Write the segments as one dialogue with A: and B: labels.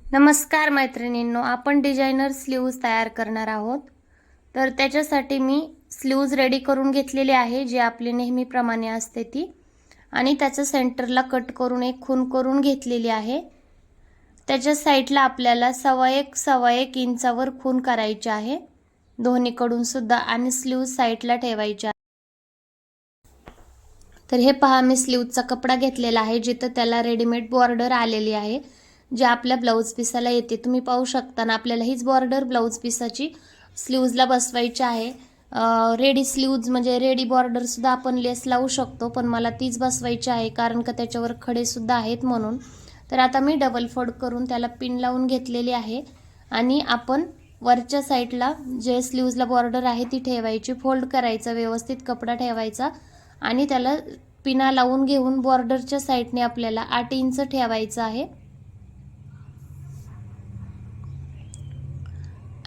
A: नमस्कार मैत्रिणींनो, आपण डिझायनर स्लीव्ज तयार करणार आहोत। तर त्याच्यासाठी मी स्लीव्ज रेडी करून घेतलेली आहे, जी आपली नेहमीप्रमाणे असते ती, आणि त्याचं सेंटरला कट करून एक खून करून घेतलेली आहे। त्याच्या साइडला आपल्याला सव्वा एक इंचावर खून करायची आहे दोन्हीकडून सुद्धा, आणि स्लीव्ज साइडला ठेवायची आहे। तर हे पहा, मी स्लीव्जचा कपडा घेतलेला आहे, जिथे त्याला रेडीमेड बॉर्डर आलेली आहे, जे आपल्या ब्लाउज पीसाला येते। तुम्ही पाहू शकता ना, आपल्याला हीच बॉर्डर ब्लाउज पीसाची स्लीव्जला बसवायची आहे। रेडी स्लीव्ज म्हणजे रेडी बॉर्डर सुद्धा आपण लेस लावू शकतो, पण मला तीच बसवायची आहे कारण का त्याच्यावर खडे सुद्धा आहेत म्हणून। तर आता मी डबल फोल्ड करून त्याला पिन लावून घेतलेली आहे, आणि आपण वरच्या साइडला जे स्लीव्जला बॉर्डर आहे ती ठेवायची, फोल्ड करायचा, व्यवस्थित कपडा ठेवायचा, आणि त्याला पिना लावून घेऊन बॉर्डरच्या साइडने आपल्याला 8 इंच ठेवायचं आहे।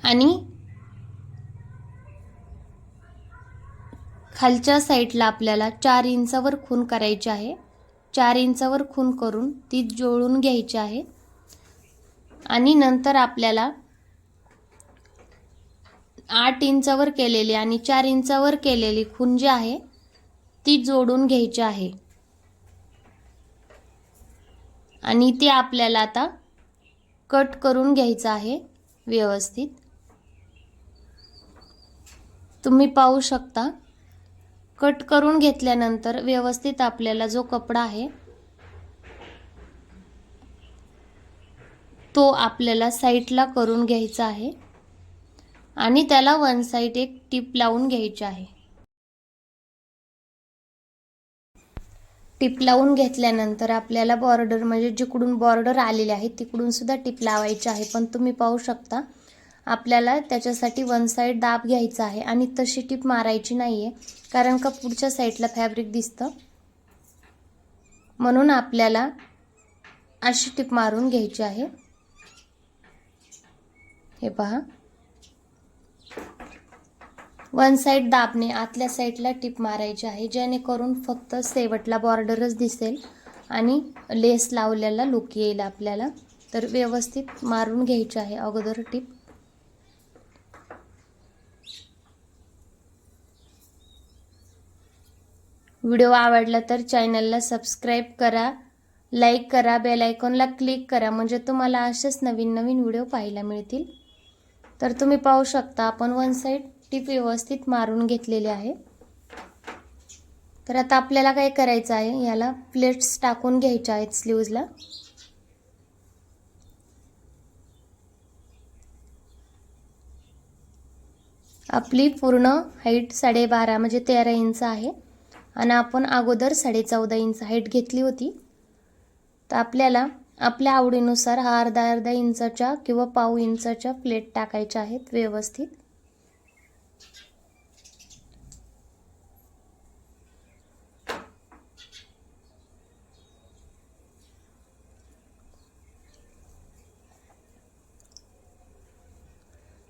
A: आणि खालच्या साइडला आपल्याला 4 इंचावर खून करायची आहे। 4 इंचावर खून करून ती जोडून घ्यायची आहे, आणि नंतर आपल्याला 8 इंचावर केलेली आणि 4 इंचावर केलेली खून जी आहे ती जोडून घ्यायची आहे, आणि ती आपल्याला आता कट करून घ्यायचं आहे व्यवस्थित। तुम्ही पाहू शकता, कट करून घेतल्यानंतर व्यवस्थित आपल्याला जो कपडा आहे तो आपल्याला साइडला करून घ्यायचा आहे, आणि त्याला वन साइड एक टिप लावून घ्यायची आहे। टिप लावून घेतल्यानंतर आपल्याला बॉर्डर म्हणजे जिकडून बॉर्डर आलेले आहे तिकडून सुद्धा टिप लावायची आहे, पण तुम्ही पाहू शकता आपल्याला त्याच्यासाठी वन साइड दाब घ्यायचा आहे, आणि तशी टिप मारायची नाहीये कारण का पुढच्या साइडला फॅब्रिक दिसतं, म्हणून आपल्याला अशी टिप मारून घ्यायची आहे। हे पहा, वन साइड दाबने आतल्या साइडला टिप मारायची आहे, जेणेकरून फक्त शेवटला बॉर्डरच दिसेल आणि लेस लावलेला लुक येईल आपल्याला। तर व्यवस्थित मारून घ्यायची आहे अगोदर टिप। व्हिडिओ आवडला तर चॅनलला सबस्क्राइब करा, लाईक करा, बेल आयकॉनला क्लिक करा, म्हणजे तुम्हाला असेच नवीन नवीन व्हिडिओ पाहायला मिळतील। तर तुम्ही पाहू शकता आपण वन साइड टिप व्यवस्थित मारून घेतलेली आहे। तर आता आपल्याला काय करायचं आहे, याला प्लेट्स टाकून घ्यायच्या आहेत स्लीव्जला। आपली पूर्ण हाईट 12.5 म्हणजे 13 इंच आहे, आणि आपण अगोदर 14.5 इंच हाईट घेतली होती। तर आपल्याला आपल्या आवडीनुसार अर्धा इंचाच्या किंवा पाव इंचाच्या प्लेट टाकायच्या आहेत व्यवस्थित।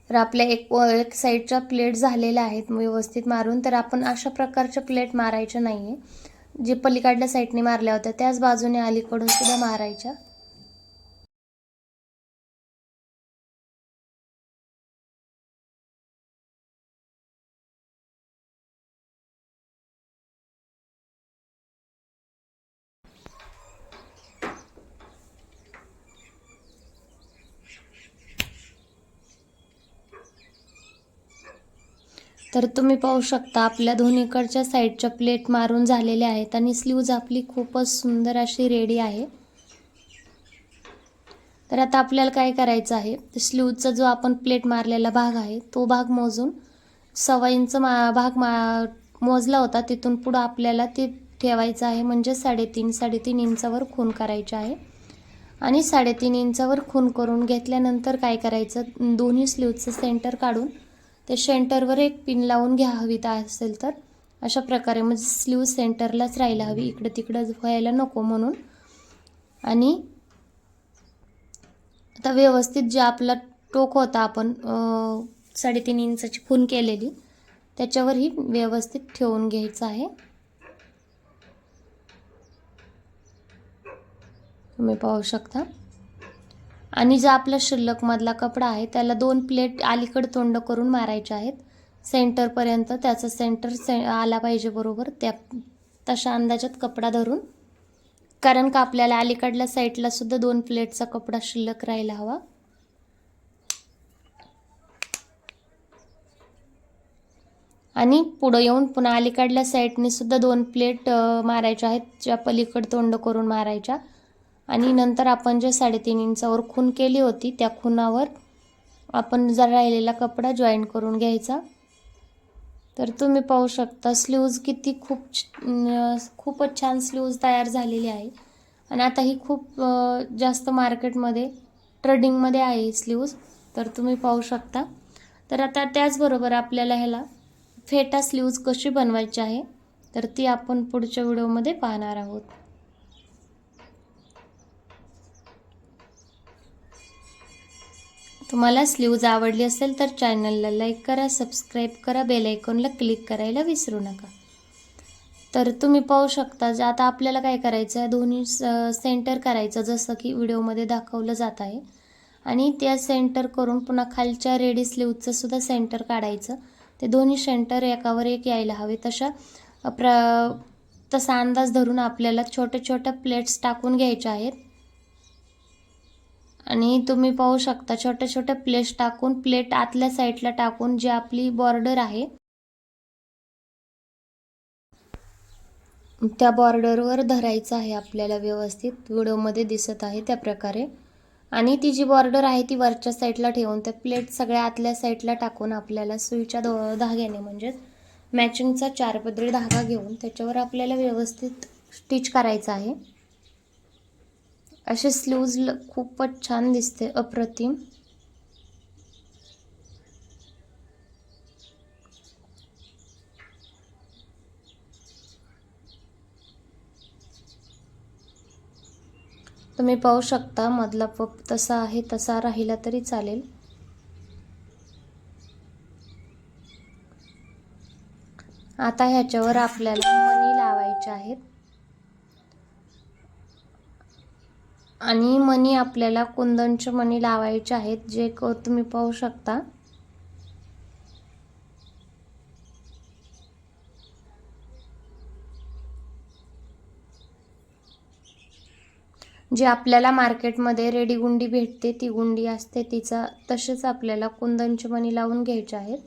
A: तर आपल्या एक साइडच्या प्लेट झालेल्या आहेत व्यवस्थित मारून। तर आपण अशा प्रकारच्या प्लेट मारायच्या नाहीये, जे पलीकडल्या साइडने मारल्या होत्या त्याच बाजूने अलीकडून सुद्धा मारायच्या। तर तुम्ही पाहू शकता आपल्या दोन्हीकडच्या साइडच्या प्लेट मारून झालेल्या आहेत, आणि स्लीव्ज आपली खूपच सुंदर अशी रेडी आहे। तर आता आपल्याला काय करायचं आहे, स्लीव्जचा जो आपण प्लेट मारलेला भाग आहे तो भाग मोजून 1.25 इंच भाग मोजला होता, तिथून पुढे आपल्याला ते ठेवायचं आहे, म्हणजे 3.5 इंचावर खून करायचे आहे। आणि 3.5 इंचावर खून करून घेतल्यानंतर काय करायचं, दोन्ही स्लीव्जचं सेंटर काढून ते सेंटरवर एक पिन लावून घ्या हवी असेल तर, अशा प्रकारे, म्हणजे स्लीव्ज सेंटरलाच राहायला हवी, इकडे तिकडे व्हायला नको म्हणून। आणि आता व्यवस्थित जे आपला टोक होता आपण 3.5 इंचाची खून केलेली, त्याच्यावर ही व्यवस्थित ठेवून घ्यायचं आहे। तुम्ही पाहू शकता, आणि जो आपला शिल्लक मधला कपडा आहे त्याला 2 प्लेट अलीकडे तोंड करून मारायचे आहेत. सेंटरपर्यंत त्याचा सेंटर आला पाहिजे बरोबर, त्या तशा अंदाजात कपडा धरून, कारण का आपल्याला अलीकडल्या साईडला सुद्धा 2 प्लेटचा कपडा शिल्लक राहायला हवा. आणि पुढे येऊन पुन्हा अलीकडल्या साईडने सुद्धा 2 प्लेट मारायच्या आहेत, ज्या पलीकडे तोंड करून मारायच्या. आणि नंतर आपण जे 3.5 इंचावर खूण केली होती त्या खुणावर आपण जर राहिलेला कपडा जॉईन करून घ्यायचा. तर तुम्ही पाहू शकता स्लीव्ज किती खूपच छान स्लीव्ज तयार झालेली आहे. आणि आता ही खूप जास्त मार्केटमध्ये ट्रेंडिंगमध्ये आहे ही स्लीव्ज, तर तुम्ही पाहू शकता. तर आता त्याचबरोबर आपल्याला ह्याला फेटा स्लीव्ज कशी बनवायची आहे तर ती आपण पुढच्या व्हिडिओमध्ये पाहणार आहोत. तुम्हाला स्लीव्ज आवडली असेल तर चॅनलला लाईक करा, सबस्क्राईब करा, बेल आयकॉनला क्लिक करायला विसरू नका. तर तुम्ही पाहू शकता जे आता आपल्याला काय करायचं आहे, दोन्ही सेंटर करायचं जसं की व्हिडिओमध्ये दाखवलं जात आहे. आणि त्या सेंटर करून पुन्हा खालच्या रेडी स्लीव्जचं सुद्धा सेंटर काढायचं. ते दोन्ही सेंटर एकावर एक यायला हवे तसा अंदाज धरून आपल्याला छोट्या छोट्या प्लेट्स टाकून घ्यायच्या आहेत. आणि तुम्ही पाहू शकता छोट्या छोट्या प्लेट्स टाकून प्लेट आतल्या साईडला टाकून जी आपली बॉर्डर आहे त्या बॉर्डरवर धरायचं आहे आपल्याला व्यवस्थित, व्हिडिओमध्ये दिसत आहे त्या प्रकारे. आणि ती जी बॉर्डर आहे ती वरच्या साईडला ठेवून त्या प्लेट सगळ्या आतल्या साईडला टाकून आपल्याला सुईच्या धाग्याने म्हणजेच मॅचिंगचा 4 पदरी धागा घेऊन त्याच्यावर आपल्याला व्यवस्थित स्टिच करायचं आहे. असे स्लीव्ज खूपच छान दिसते, अप्रतिम. तुम्ही पाहू शकता मधला पप तसा आहे तसा राहिला तरी चालेल. आता ह्याच्यावर आपल्याला मणी लावायचे आहेत. आणि मणी आपल्याला कुंदनचे मणी लावायचे आहेत, जे तुम्ही पाहू शकता. जी आपल्याला मार्केटमध्ये रेडी गुंडी भेटते ती गुंडी असते तिचा तसेच आपल्याला कुंदनचे मणी लावून घ्यायचे आहेत.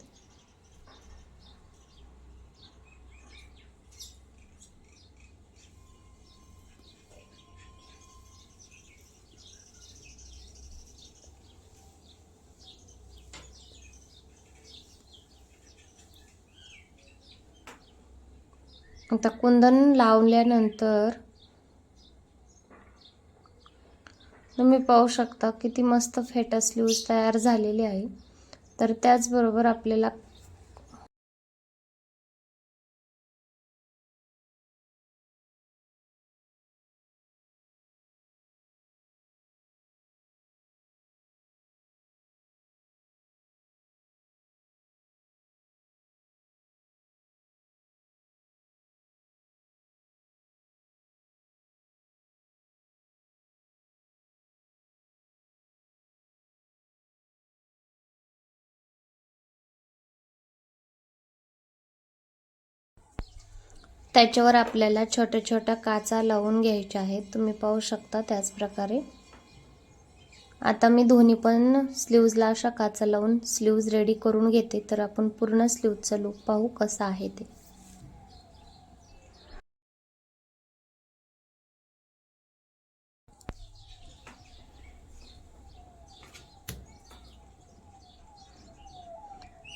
A: आता कुंदन लावल्यानंतर तुम्ही पाहू शकता किती मस्त फेटा स्लीव्ज तयार झालेली आहे. तर त्याचबरोबर आपल्याला त्याच्यावर आपल्याला छोट्या छोट्या काचा लावून घ्यायच्या आहेत. तुम्ही पाहू शकता त्याच प्रकारे. आता मी दोन्ही पण स्लीव्जला अशा काचा लावून स्लीव्ज रेडी करून घेते. तर आपण पूर्ण स्लीव्जचा लुक पाहू कसा आहे ते.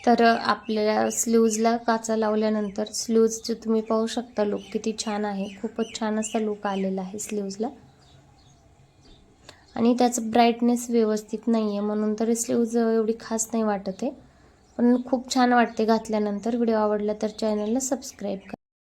A: तर आपल्याला स्लीव्जला काचा लावल्यानंतर स्लीव्जचे तुम्ही पाहू शकता लुक किती छान आहे. खूपच छान असा लुक आलेला आहे स्लीव्जला. आणि त्याचं ब्राईटनेस व्यवस्थित नाही आहे म्हणून तर स्लीव्ज एवढी खास नाही वाटत आहे, पण खूप छान वाटते घातल्यानंतर. व्हिडिओ आवडला तर चॅनलला सबस्क्राईब करा.